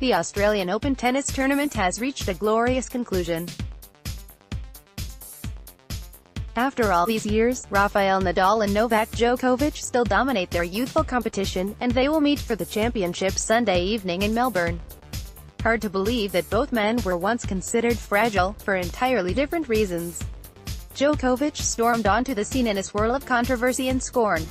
The Australian Open tennis tournament has reached a glorious conclusion. After all these years, Rafael Nadal and Novak Djokovic still dominate their youthful competition, and they will meet for the championship Sunday evening in Melbourne. Hard to believe that both men were once considered fragile, for entirely different reasons. Djokovic stormed onto the scene in a swirl of controversy and scorn.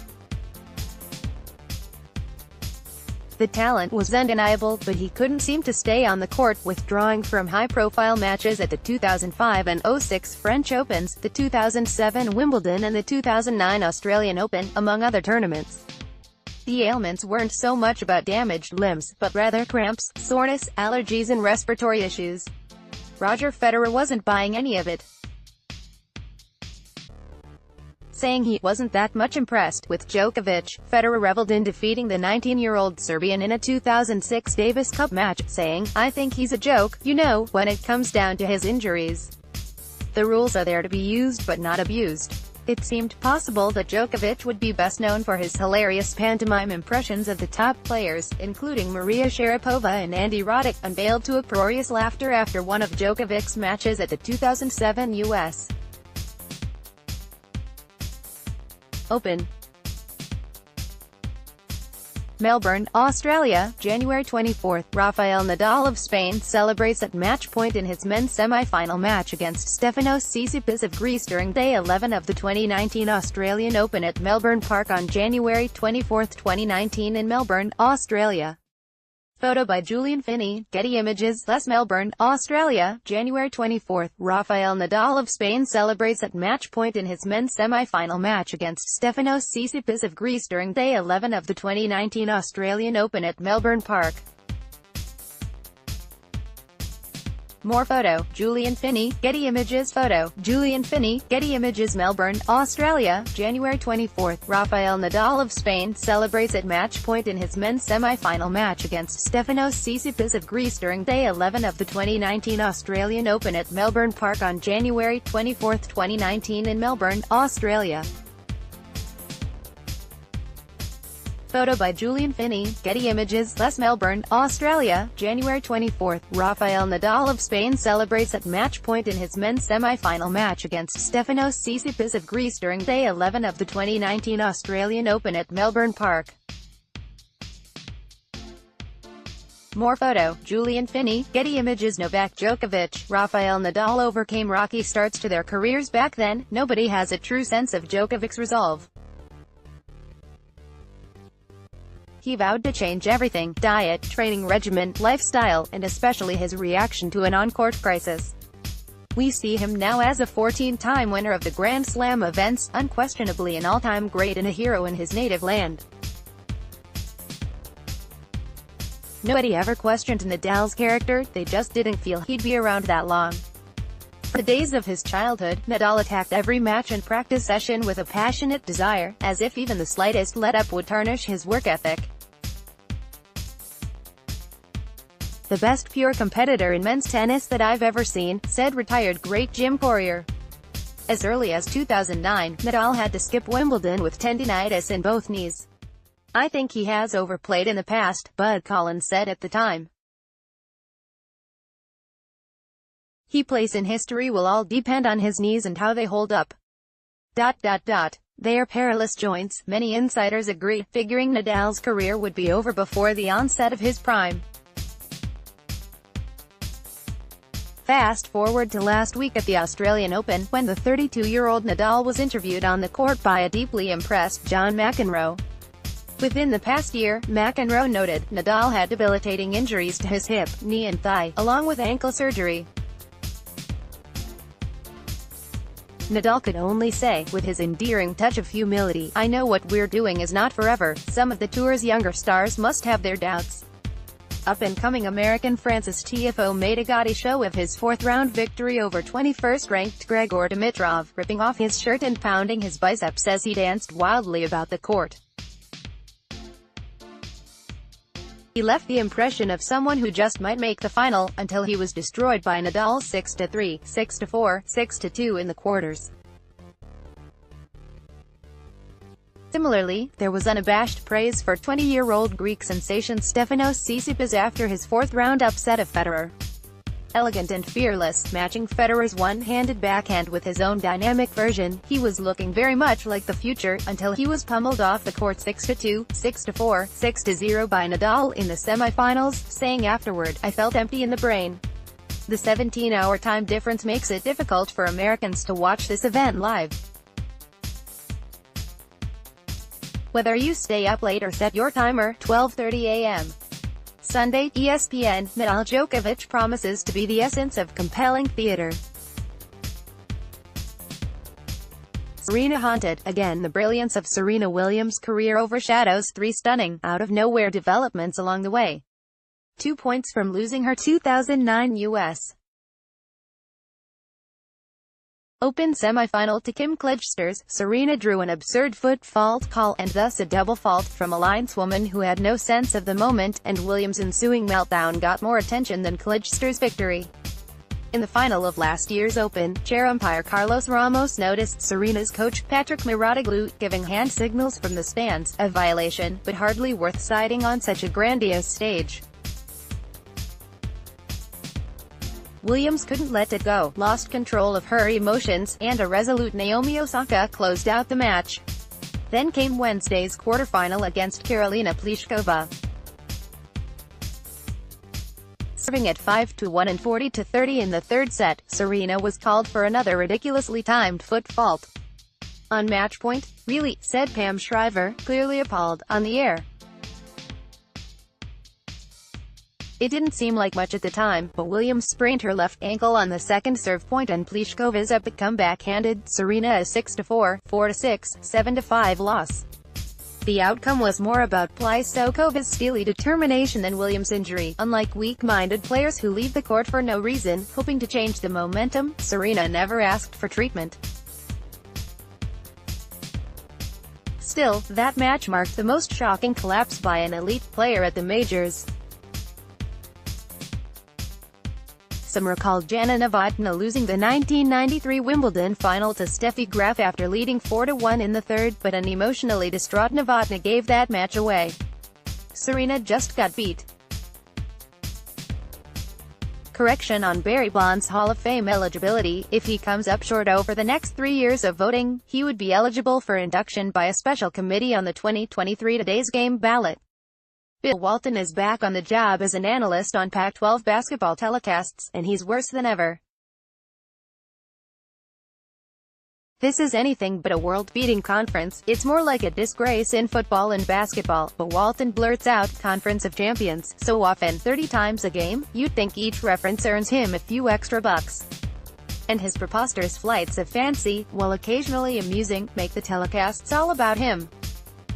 The talent was undeniable, but he couldn't seem to stay on the court, withdrawing from high-profile matches at the 2005 and 06 French Opens, the 2007 Wimbledon and the 2009 Australian Open, among other tournaments. The ailments weren't so much about damaged limbs, but rather cramps, soreness, allergies and respiratory issues. Roger Federer wasn't buying any of it, saying he wasn't that much impressed with Djokovic. Federer reveled in defeating the 19-year-old Serbian in a 2006 Davis Cup match, saying, "I think he's a joke, you know, when it comes down to his injuries. The rules are there to be used but not abused." It seemed possible that Djokovic would be best known for his hilarious pantomime impressions of the top players, including Maria Sharapova and Andy Roddick, unveiled to uproarious laughter after one of Djokovic's matches at the 2007 U.S. Open. Melbourne, Australia, January 24. Rafael Nadal of Spain celebrates at match point in his men's semi-final match against Stefanos Tsitsipas of Greece during Day 11 of the 2019 Australian Open at Melbourne Park on January 24, 2019 in Melbourne, Australia. Photo by Julian Finney, Getty Images. Melbourne, Australia, January 24. Rafael Nadal of Spain celebrates at match point in his men's semi-final match against Stefanos Tsitsipas of Greece during Day 11 of the 2019 Australian Open at Melbourne Park. More photo, Julian Finney, Getty Images. Photo, Julian Finney, Getty Images. Melbourne, Australia, January 24. Rafael Nadal of Spain celebrates at match point in his men's semi-final match against Stefanos Tsitsipas of Greece during Day 11 of the 2019 Australian Open at Melbourne Park on January 24, 2019 in Melbourne, Australia. Photo by Julian Finney, Getty Images. Melbourne, Australia, January 24. Rafael Nadal of Spain celebrates at match point in his men's semi-final match against Stefanos Tsitsipas of Greece during Day 11 of the 2019 Australian Open at Melbourne Park. More photo, Julian Finney, Getty Images. Novak Djokovic, Rafael Nadal overcame rocky starts to their careers back then. Nobody has a true sense of Djokovic's resolve. He vowed to change everything: diet, training regimen, lifestyle, and especially his reaction to an on-court crisis. We see him now as a 14-time winner of the Grand Slam events, unquestionably an all-time great and a hero in his native land. Nobody ever questioned Nadal's character, they just didn't feel he'd be around that long. For the days of his childhood, Nadal attacked every match and practice session with a passionate desire, as if even the slightest let-up would tarnish his work ethic. "The best pure competitor in men's tennis that I've ever seen," said retired great Jim Courier. As early as 2009, Nadal had to skip Wimbledon with tendinitis in both knees. "I think he has overplayed in the past," Bud Collins said at the time. "His place in history will all depend on his knees and how they hold up. They are perilous joints," many insiders agree, figuring Nadal's career would be over before the onset of his prime. Fast forward to last week at the Australian Open, when the 32-year-old Nadal was interviewed on the court by a deeply impressed John McEnroe. Within the past year, McEnroe noted, Nadal had debilitating injuries to his hip, knee and thigh, along with ankle surgery. Nadal could only say, with his endearing touch of humility, "I know what we're doing is not forever." Some of the tour's younger stars must have their doubts. Up-and-coming American Francis Tiafoe made a gaudy show of his fourth-round victory over 21st-ranked Grigor Dimitrov, ripping off his shirt and pounding his biceps as he danced wildly about the court. He left the impression of someone who just might make the final, until he was destroyed by Nadal 6-3, 6-4, 6-2 in the quarters. Similarly, there was unabashed praise for 20-year-old Greek sensation Stefanos Tsitsipas after his fourth-round upset of Federer. Elegant and fearless, matching Federer's one-handed backhand with his own dynamic version, he was looking very much like the future, until he was pummeled off the court 6-2, 6-4, 6-0 by Nadal in the semi-finals, saying afterward, "I felt empty in the brain." The 17-hour time difference makes it difficult for Americans to watch this event live. Whether you stay up late or set your timer, 12:30 a.m. Sunday, ESPN, Nadal Djokovic promises to be the essence of compelling theater. Serena haunted. Again, the brilliance of Serena Williams' career overshadows three stunning, out-of-nowhere developments along the way. 2 points from losing her 2009 U.S. Open semi-final to Kim Clijsters, Serena drew an absurd foot fault call, and thus a double fault, from a lineswoman who had no sense of the moment, and Williams' ensuing meltdown got more attention than Clijsters' victory. In the final of last year's Open, chair umpire Carlos Ramos noticed Serena's coach, Patrick Mouratoglou, giving hand signals from the stands, a violation, but hardly worth citing on such a grandiose stage. Williams couldn't let it go, lost control of her emotions, and a resolute Naomi Osaka closed out the match. Then came Wednesday's quarterfinal against Karolina Pliskova. Serving at 5-1 and 40-30 in the third set, Serena was called for another ridiculously timed foot fault. On match point, "Really?" said Pam Shriver, clearly appalled, on the air. It didn't seem like much at the time, but Williams sprained her left ankle on the second serve point and Pliskova's epic comeback handed Serena a 6-4, 4-6, 7-5 loss. The outcome was more about Pliskova's steely determination than Williams' injury. Unlike weak-minded players who leave the court for no reason, hoping to change the momentum, Serena never asked for treatment. Still, that match marked the most shocking collapse by an elite player at the majors. Some recall Jana Novotná losing the 1993 Wimbledon final to Steffi Graf after leading 4-1 in the third, but an emotionally distraught Novotná gave that match away. Serena just got beat. Correction on Barry Bonds' Hall of Fame eligibility: if he comes up short over the next 3 years of voting, he would be eligible for induction by a special committee on the 2023 Today's Game ballot. Bill Walton is back on the job as an analyst on Pac-12 basketball telecasts, and he's worse than ever. This is anything but a world-beating conference, it's more like a disgrace in football and basketball, but Walton blurts out, "Conference of Champions," so often, 30 times a game, you'd think each reference earns him a few extra bucks. And his preposterous flights of fancy, while occasionally amusing, make the telecasts all about him.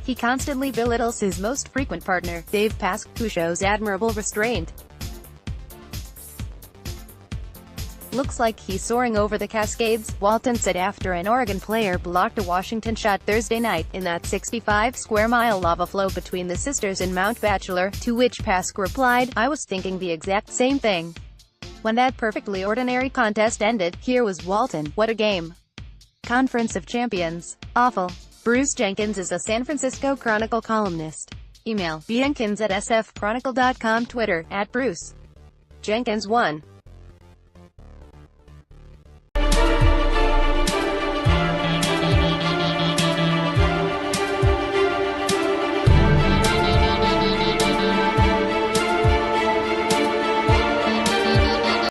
He constantly belittles his most frequent partner, Dave Pask, who shows admirable restraint. "Looks like he's soaring over the Cascades," Walton said after an Oregon player blocked a Washington shot Thursday night, in that 65-square-mile lava flow between the sisters in Mount Bachelor, to which Pask replied, "I was thinking the exact same thing." When that perfectly ordinary contest ended, here was Walton, "What a game. Conference of Champions. Awful." Bruce Jenkins is a San Francisco Chronicle columnist. Email: bjenkins@sfchronicle.com. Twitter: @BruceJenkins1.